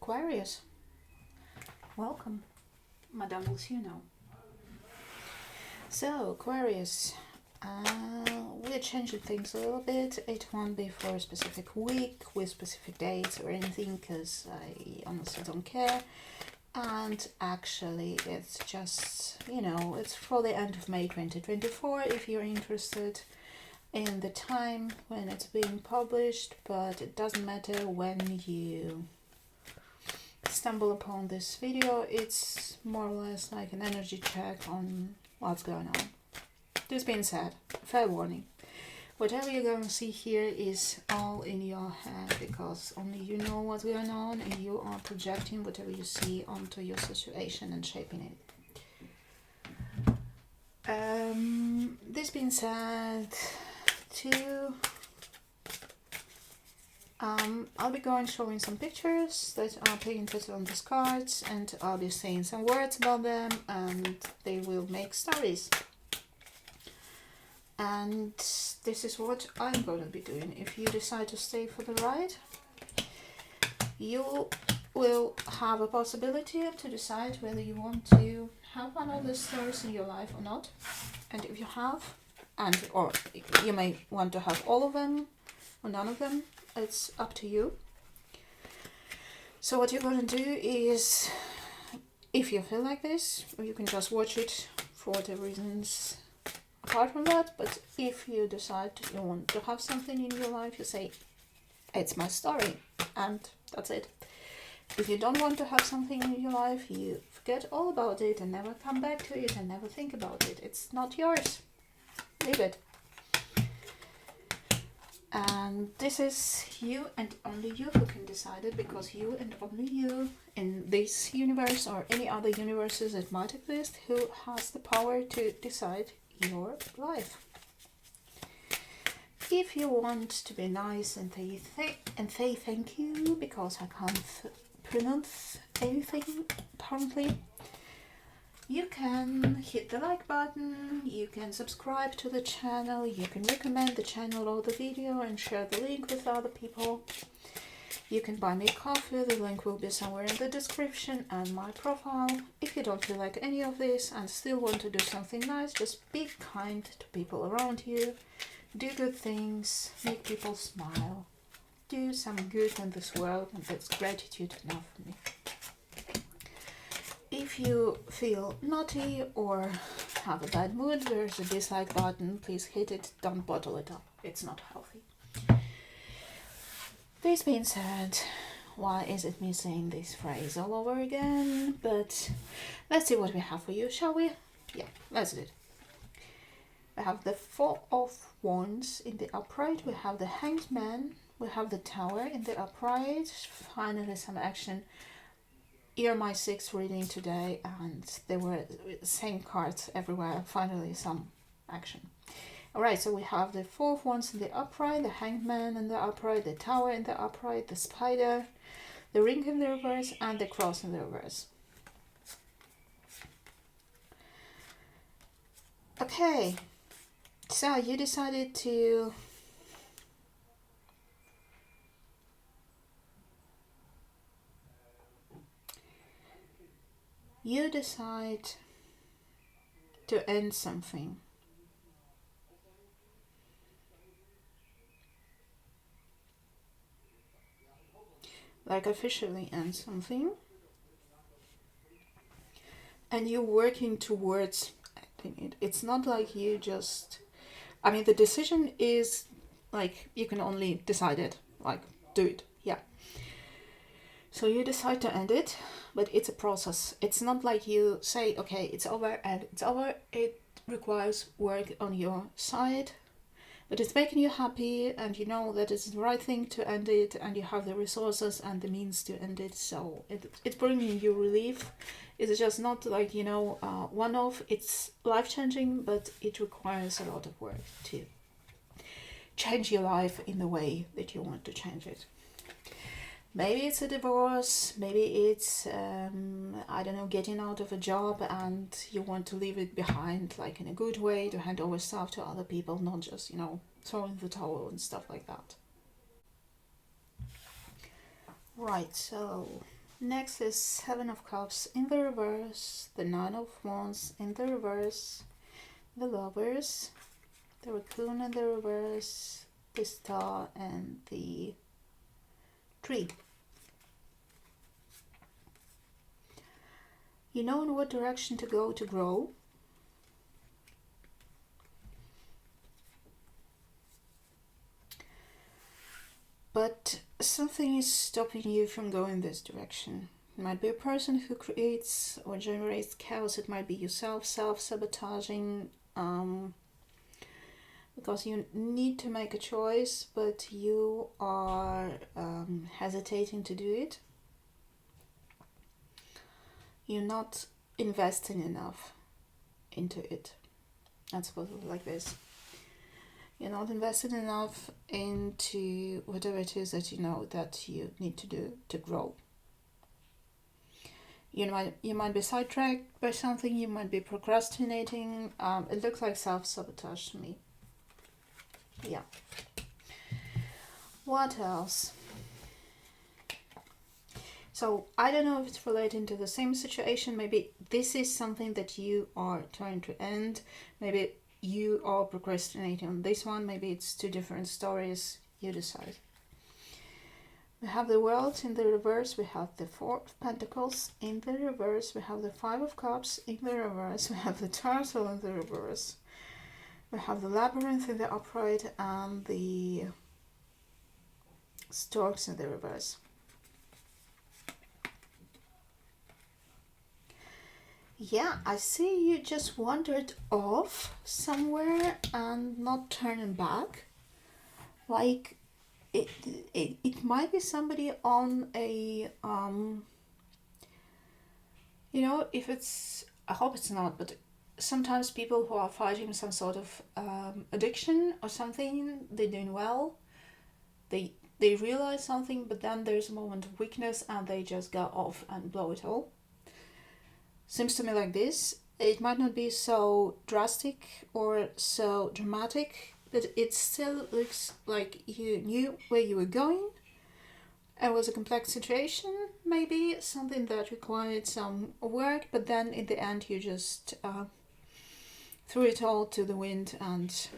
Aquarius, welcome. Madame will see you now. So, Aquarius, we're changing things a little bit. It won't be for a specific week with specific dates or anything because I honestly don't care. And actually, it's just, it's for the end of May 2024 if you're interested in the time when it's being published, but it doesn't matter when you stumble upon this video. It's more or less like an energy check on what's going on. This being said, fair warning, whatever you're going to see here is all in your head because only you know what's going on and you are projecting whatever you see onto your situation and shaping it. This being said, I'll be showing some pictures that are painted on these cards, and I'll be saying some words about them, and they will make stories. And this is what I'm going to be doing. If you decide to stay for the ride, you will have a possibility to decide whether you want to have one of these stories in your life or not. And if you have, or you may want to have all of them or none of them, it's up to you. So what you're going to do is, if you feel like this, you can just watch it for whatever reasons apart from that. But if you decide you want to have something in your life, you say, it's my story, and that's it. If you don't want to have something in your life, you forget all about it and never come back to it and never think about it. It's not yours. Leave it. And this is you and only you who can decide it, because you and only you in this universe or any other universes that might exist who has the power to decide your life. If you want to be nice and say thank you, because I can't pronounce anything apparently, you can hit the like button, you can subscribe to the channel, you can recommend the channel or the video and share the link with other people. You can buy me coffee, the link will be somewhere in the description and my profile. If you don't feel like any of this and still want to do something nice, just be kind to people around you, do good things, make people smile, do some good in this world, and that's gratitude enough for me. If you feel naughty or have a bad mood, there's a dislike button. Please hit it, don't bottle it up. It's not healthy. This being said, why is it me saying this phrase all over again? But let's see what we have for you, shall we? Yeah, let's do it. We have the Four of Wands in the upright. We have the Hanged Man. We have the Tower in the upright. Finally, some action. You're my sixth reading today, and there were the same cards everywhere. Finally, some action. Alright, so we have the Four of Wands in the upright, the Hanged Man in the upright, the Tower in the upright, the Spider, the Ring in the reverse, and the Cross in the reverse. Okay, so you decided to decide to end something. Like officially end something. And you're working towards acting it. It's not like you just... the decision is like you can only decide it. Like, do it. Yeah. So you decide to end it, but it's a process. It's not like you say, okay, it's over and it's over. It requires work on your side, but it's making you happy and you know that it's the right thing to end it and you have the resources and the means to end it. So it's bringing you relief. It's just not like, one-off. It's life-changing, but it requires a lot of work to change your life in the way that you want to change it. Maybe it's a divorce, maybe it's, getting out of a job and you want to leave it behind, like in a good way, to hand over stuff to other people, not just, throwing the towel and stuff like that. Right, so Next is Seven of Cups in the reverse, the Nine of Wands in the reverse, the Lovers, the Raccoon in the reverse, the Star, and the Tree. You know in what direction to go to grow. But something is stopping you from going this direction. It might be a person who creates or generates chaos. It might be yourself, self-sabotaging, because you need to make a choice, but you are hesitating to do it. You're not investing enough into it. Let's put it like this. You're not invested enough into whatever it is that you know that you need to do to grow. You might be sidetracked by something, you might be procrastinating. It looks like self-sabotage to me. Yeah. What else? So I don't know if it's relating to the same situation. Maybe this is something that you are trying to end. Maybe you are procrastinating on this one. Maybe it's two different stories. You decide. We have the World in the reverse. We have the Four of Pentacles in the reverse. We have the Five of Cups in the reverse. We have the Turtle in the reverse. We have the Labyrinth in the upright and the Storks in the reverse. Yeah, I see you just wandered off somewhere and not turning back. Like, it might be somebody on a, if it's, I hope it's not, but sometimes people who are fighting some sort of addiction or something, they're doing well. They realize something, but then there's a moment of weakness and they just go off and blow it all. Seems to me like this. It might not be so drastic or so dramatic, but it still looks like you knew where you were going. It was a complex situation, maybe something that required some work, but then in the end you just threw it all to the wind and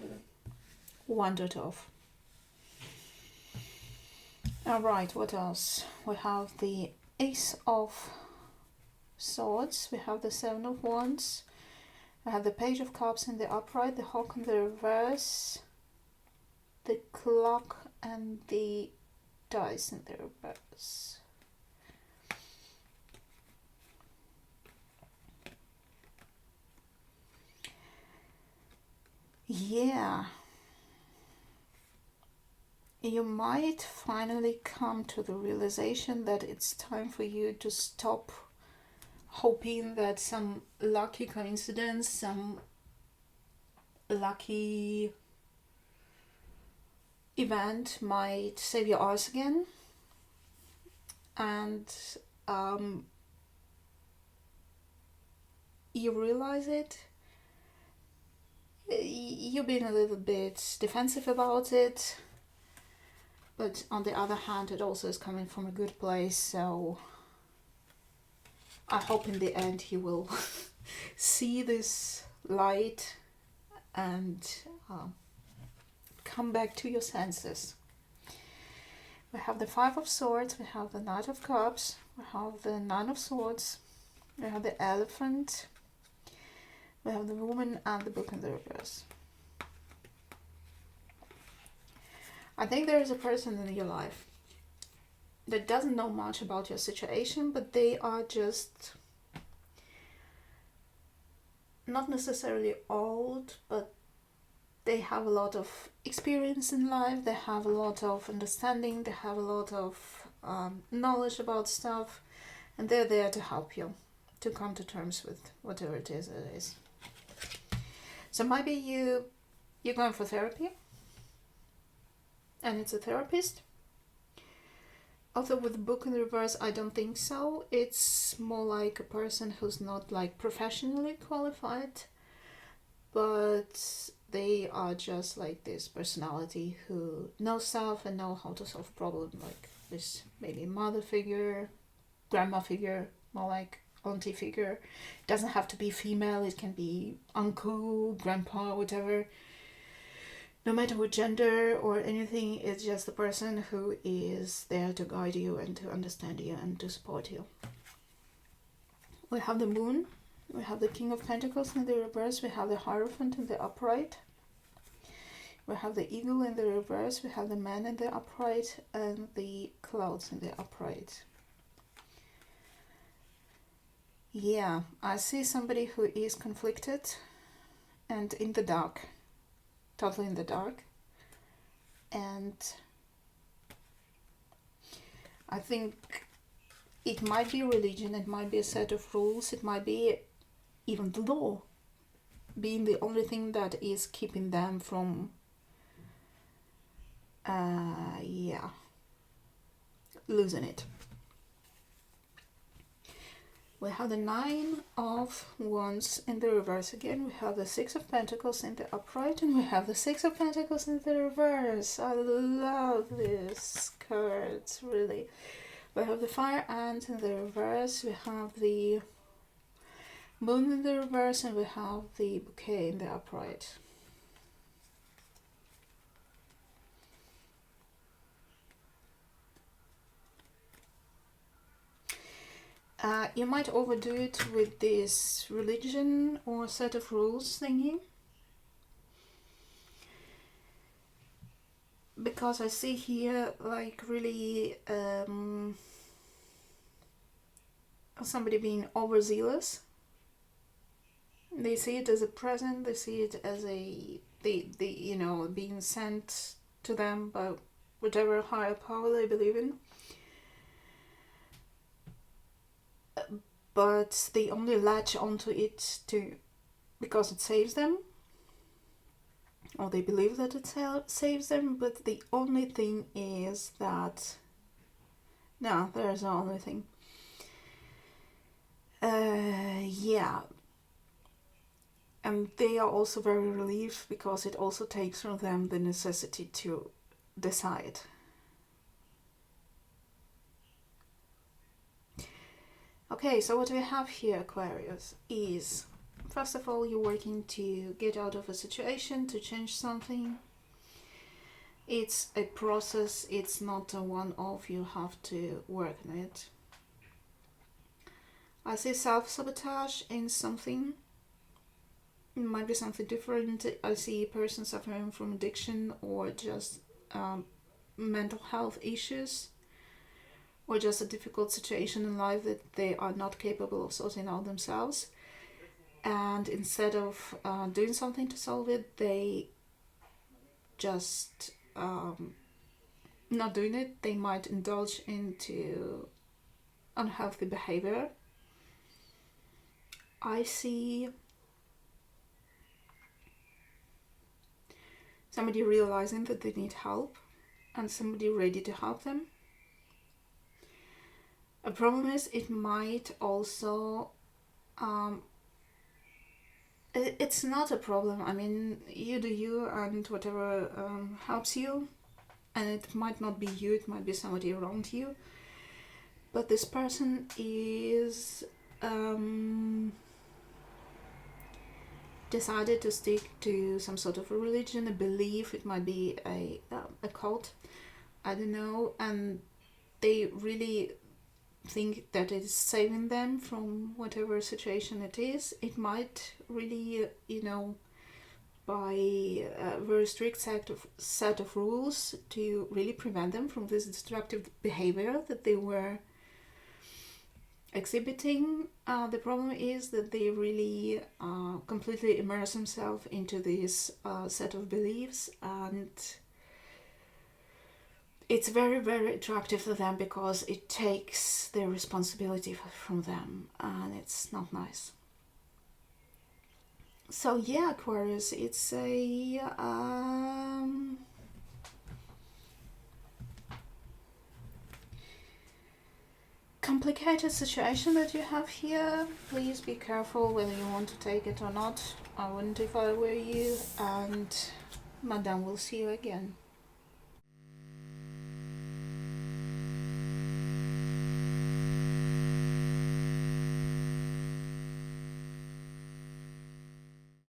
wandered off. Alright, what else? We have the Ace of Swords, we have the Seven of Wands, I have the Page of Cups in the upright, the Hawk in the reverse, the Clock, and the Dice in the reverse. Yeah. You might finally come to the realization that it's time for you to stop hoping that some lucky coincidence, some lucky event might save your ass again, and you realize it. You've been a little bit defensive about it, but on the other hand it also is coming from a good place, so I hope in the end you will see this light and come back to your senses. We have the Five of Swords, we have the Knight of Cups, we have the Nine of Swords, we have the Elephant, we have the Woman, and the Book in the reverse. I think there is a person in your life that doesn't know much about your situation, but they are just not necessarily old, but they have a lot of experience in life, they have a lot of understanding, they have a lot of knowledge about stuff, and they're there to help you to come to terms with whatever it is. So maybe you're going for therapy, and it's a therapist. Although with the Book in the reverse, I don't think so. It's more like a person who's not like professionally qualified, but they are just like this personality who knows stuff and know how to solve problems, like this maybe mother figure, grandma figure, more like auntie figure. It doesn't have to be female, it can be uncle, grandpa, whatever. No matter what gender or anything, it's just the person who is there to guide you and to understand you and to support you. We have the moon, we have the King of Pentacles in the reverse, we have the Hierophant in the upright, we have the Eagle in the reverse, we have the Man in the upright, and the Clouds in the upright. Yeah, I see somebody who is conflicted and in the dark, totally in the dark. And I think it might be religion, it might be a set of rules, it might be even the law being the only thing that is keeping them from losing it. We have the Nine of Wands in the reverse again. We have the Six of Pentacles in the upright, and we have the Six of Pentacles in the reverse. I love these cards, really. We have the Fire Ant in the reverse. We have the Moon in the reverse, and we have the Bouquet in the upright. You might overdo it with this religion or set of rules thingy, because I see here like really somebody being overzealous. They see it as a present, they see it as a being sent to them by whatever higher power they believe in. But they only latch onto it because it saves them, or they believe that it saves them. But the only thing is that no, there's no only thing. Yeah, and they are also very relieved because it also takes from them the necessity to decide. Okay, so what we have here, Aquarius, is first of all, you're working to get out of a situation, to change something. It's a process, it's not a one-off, you have to work on it. I see self-sabotage in something. It might be something different. I see a person suffering from addiction or just mental health issues, or just a difficult situation in life that they are not capable of sorting out themselves. And instead of doing something to solve it, they just not doing it. They might indulge into unhealthy behavior. I see somebody realizing that they need help and somebody ready to help them. A problem is it might also it's not a problem. I mean, you do you and whatever helps you, and it might not be you, it might be somebody around you, but this person is decided to stick to some sort of a religion, a belief. It might be a cult, I don't know, and they really think that it's saving them from whatever situation it is. It might really, by a very strict set of rules to really prevent them from this destructive behavior that they were exhibiting. The problem is that they really completely immerse themselves into this set of beliefs, and it's very, very attractive to them because it takes their responsibility from them, and it's not nice. So yeah, Aquarius, it's a complicated situation that you have here. Please be careful whether you want to take it or not. I wouldn't if I were you, and Madame will see you again.